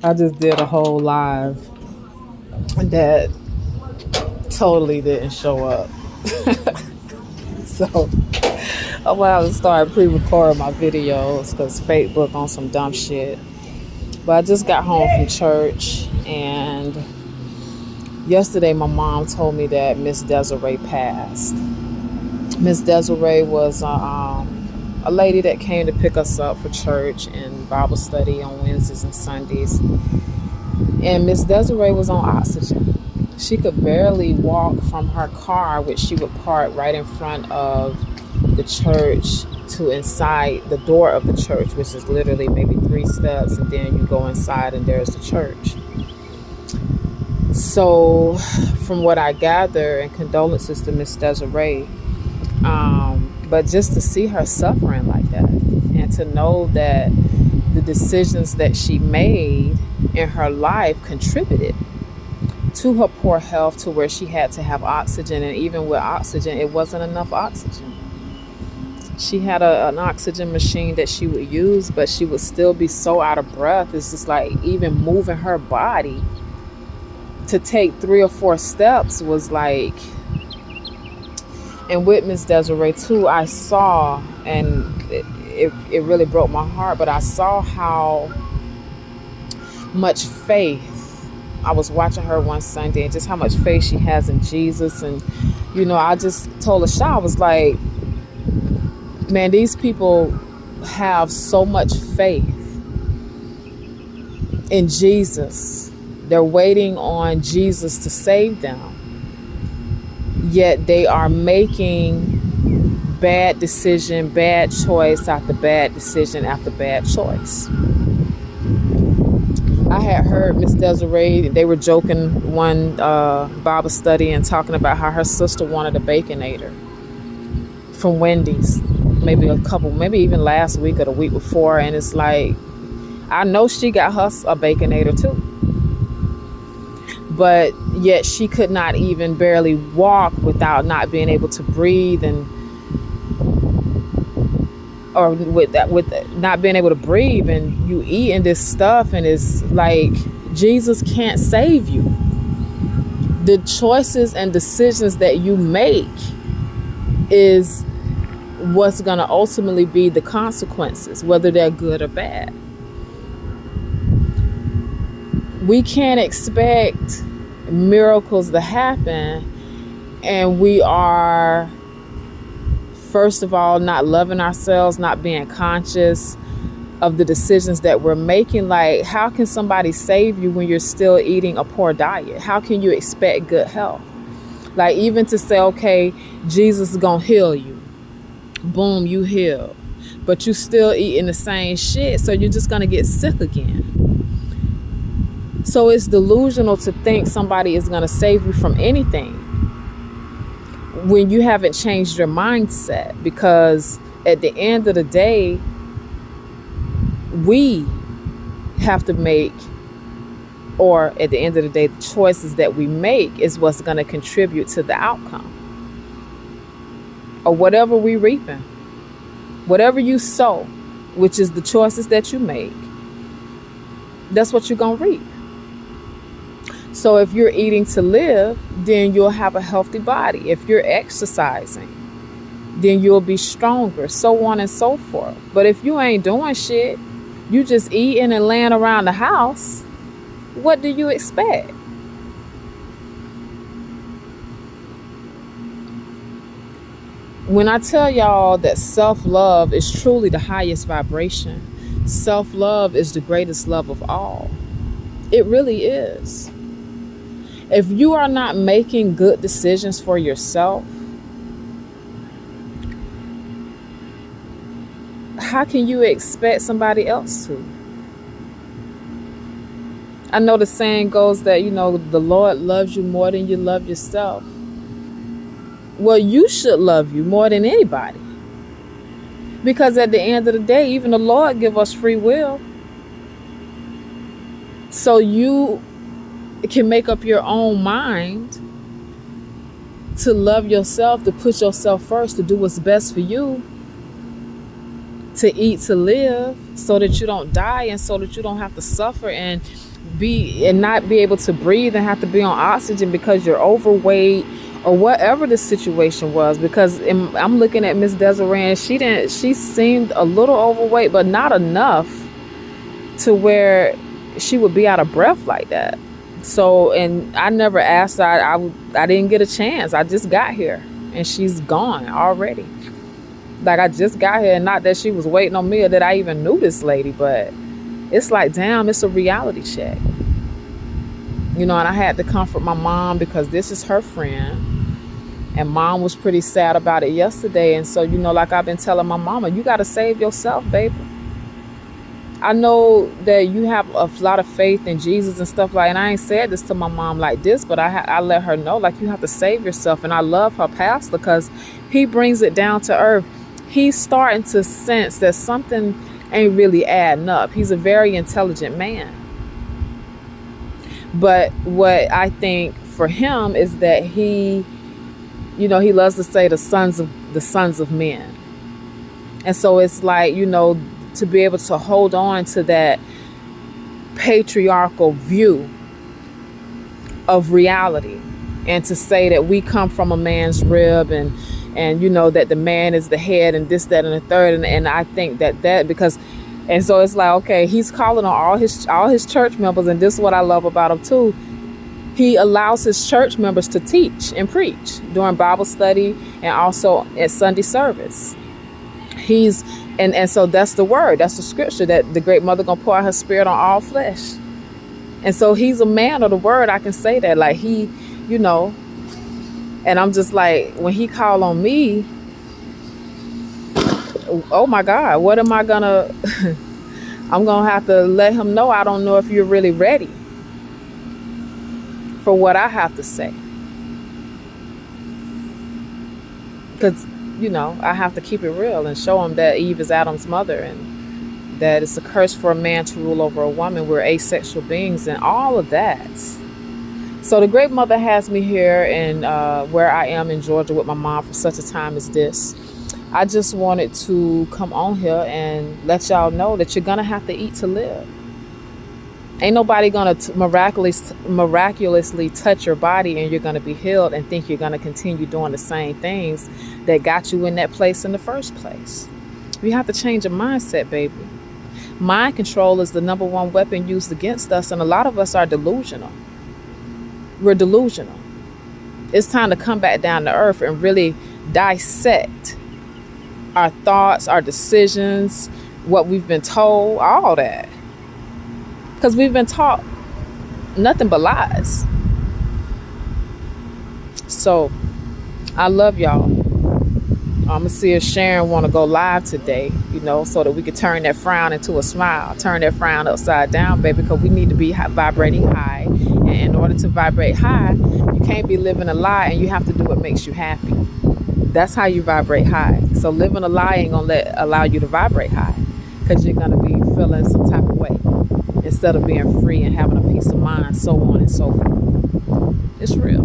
I just did a whole live that totally didn't show up. So I'm gonna have to start pre-recording my videos because Facebook on some dumb shit. But I just got home from church, and yesterday my mom told me that Miss Desiree passed. Miss Desiree was a lady that came to pick us up for church and Bible study on Wednesdays and Sundays. And Miss Desiree was on oxygen. She could barely walk from her car, which she would park right in front of the church, to inside the door of the church, which is literally maybe 3 steps, and then you go inside and there's the church. So from what I gather, and condolences to Miss Desiree, but just to see her suffering like that, and to know that the decisions that she made in her life contributed to her poor health, to where she had to have oxygen, and even with oxygen, it wasn't enough oxygen. She had an oxygen machine that she would use, but she would still be so out of breath. It's just like even moving her body to take 3 or 4 steps was like. And with Miss Desiree too, I saw, and it really broke my heart, but I saw how much faith. I was watching her one Sunday, and just how much faith she has in Jesus. And I just told Asha, I was like, man, these people have so much faith in Jesus. They're waiting on Jesus to save them. Yet they are making bad decision, bad choice after bad decision after bad choice. I had heard Miss Desiree, they were joking one Bible study and talking about how her sister wanted a Baconator from Wendy's, maybe even last week or the week before. And it's like, I know she got her a Baconator too. But yet she could not even barely walk without not being able to breathe, or with not being able to breathe, and you eating this stuff, and it's like Jesus can't save you. The choices and decisions that you make is what's going to ultimately be the consequences, whether they're good or bad. We can't expect miracles to happen, and we are, first of all, not loving ourselves, not being conscious of the decisions that we're making. Like, how can somebody save you when you're still eating a poor diet? How can you expect good health? Like, even to say, okay, Jesus is gonna heal you, boom, you heal, but you still eating the same shit, so you're just gonna get sick again. So it's delusional to think somebody is going to save you from anything when you haven't changed your mindset. Because at the end of the day, we have to make, or at the end of the day, the choices that we make is what's going to contribute to the outcome. Or whatever we reaping, whatever you sow, which is the choices that you make, that's what you're going to reap. So if you're eating to live, then you'll have a healthy body. If you're exercising, then you'll be stronger, so on and so forth. But if you ain't doing shit, you just eating and laying around the house, what do you expect? When I tell y'all that self-love is truly the highest vibration, self-love is the greatest love of all. It really is. If you are not making good decisions for yourself, how can you expect somebody else to? I know the saying goes that, the Lord loves you more than you love yourself. Well, you should love you more than anybody. Because at the end of the day, even the Lord give us free will. So you can make up your own mind to love yourself, to put yourself first, to do what's best for you, to eat to live, so that you don't die and so that you don't have to suffer and not be able to breathe and have to be on oxygen because you're overweight or whatever the situation was. Because I'm looking at Miss Desiree, and she seemed a little overweight, but not enough to where she would be out of breath like that. So, and I never asked her. I didn't get a chance. I just got here and she's gone already. Like, I just got here, and not that she was waiting on me or that I even knew this lady, but it's like, damn, it's a reality check. You know, and I had to comfort my mom because this is her friend. And mom was pretty sad about it yesterday. And so, you know, like I've been telling my mama, you got to save yourself, baby. I know that you have a lot of faith in Jesus and stuff like, and I ain't said this to my mom like this, but I let her know, like, you have to save yourself. And I love her pastor because he brings it down to earth. He's starting to sense that something ain't really adding up. He's a very intelligent man. But what I think for him is that he, you know, he loves to say the sons of men. And so it's like, you know, to be able to hold on to that patriarchal view of reality, and to say that we come from a man's rib, and you know, that the man is the head, and this, that, and the third. And I think that because, and so it's like, okay, he's calling on all his church members. And this is what I love about him too. He allows his church members to teach and preach during Bible study and also at Sunday service. And so that's the word, that's the scripture, that the great mother gonna pour out her spirit on all flesh. And so he's a man of the word. I can say that, like, he, you know, and I'm just like, when he called on me, oh my God, what am I gonna, I'm gonna have to let him know, I don't know if you're really ready for what I have to say. Because, you know, I have to keep it real and show him that Eve is Adam's mother, and that it's a curse for a man to rule over a woman. We're asexual beings and all of that. So the great mother has me here in where I am in Georgia with my mom for such a time as this. I just wanted to come on here and let y'all know that you're going to have to eat to live. Ain't nobody going to miraculously touch your body and you're going to be healed and think you're going to continue doing the same things that got you in that place in the first place. You have to change your mindset, baby. Mind control is the number one weapon used against us, and a lot of us are delusional. We're delusional. It's time to come back down to earth and really dissect our thoughts, our decisions, what we've been told, all that. Because we've been taught nothing but lies. So I love y'all. I'm going to see if Sharon want to go live today, you know, so that we can turn that frown into a smile, turn that frown upside down, baby, because we need to be vibrating high. And in order to vibrate high, you can't be living a lie, and you have to do what makes you happy. That's how you vibrate high. So living a lie ain't going to allow you to vibrate high, because you're going to be feeling some type of way instead of being free and having a peace of mind, so on and so forth. It's real.